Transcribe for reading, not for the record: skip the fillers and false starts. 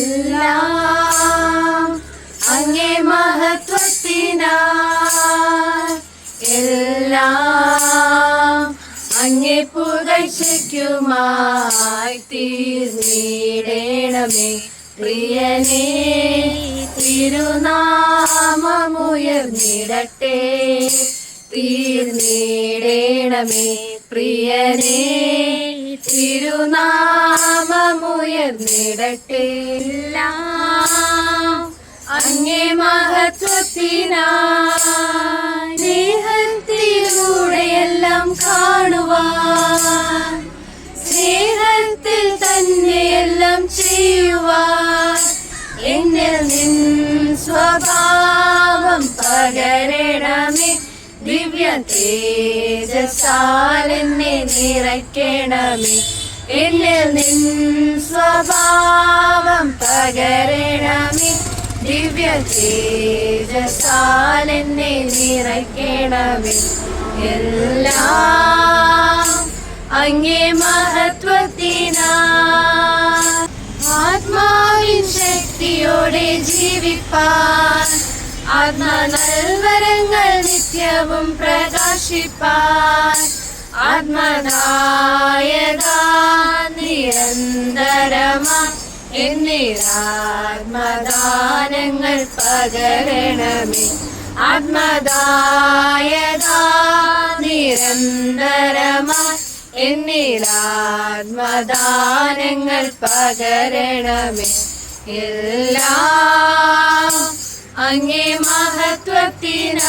എല്ലാം അങ്ങേ മഹത്വത്തിനായി, എല്ലാം അങ്ങേ പുകഴ്ചയ്ക്കുമായി തീർന്നിടണമേ പ്രിയനേ. തിരുനാമമുയർന്നിടട്ടെ, തീർന്നിടണമേ പ്രിയനേ. തിരുനാമമുയർന്നിടട്ടെ, എല്ലാം അങ്ങേ മഹത്വത്തിനായി, സ്നേഹത്തിലൂടെയെല്ലാം കാണുവാൻ, സ്നേഹത്തിൽ തന്നെയെല്ലാം ചെയ്യുവാൻ, എന്നിൽ നിൻ സ്വഭാവം പകരണമേ. ദിവ്യ തേജസ്സാൽ എന്നെ നിറയ്ക്കണമേ, എന്നിൽ നിൻ സ്വഭാവം പകരണമേ. ദിവ്യ തേജസ്സാൽ എന്നെ നിറയ്ക്കണമേ, എല്ലാം അങ്ങേ മഹത്വത്തിനായി. ആത്മാവിൻ ശക്തിയോടെ ജീവിപ്പാൻ, ആത്മനൽവരങ്ങൾ നിത്യവും പ്രകാശിപ്പാൻ, ആത്മനായക നിരന്തരമായി എന്നിലാത്മദാനങ്ങൾ പകരണമേ. ആത്മദായക നിരന്തരമായി എന്നിലാത്മദാനങ്ങൾ പകരണമേ, എല്ലാം അങ്ങേ മഹത്വത്തിനായി.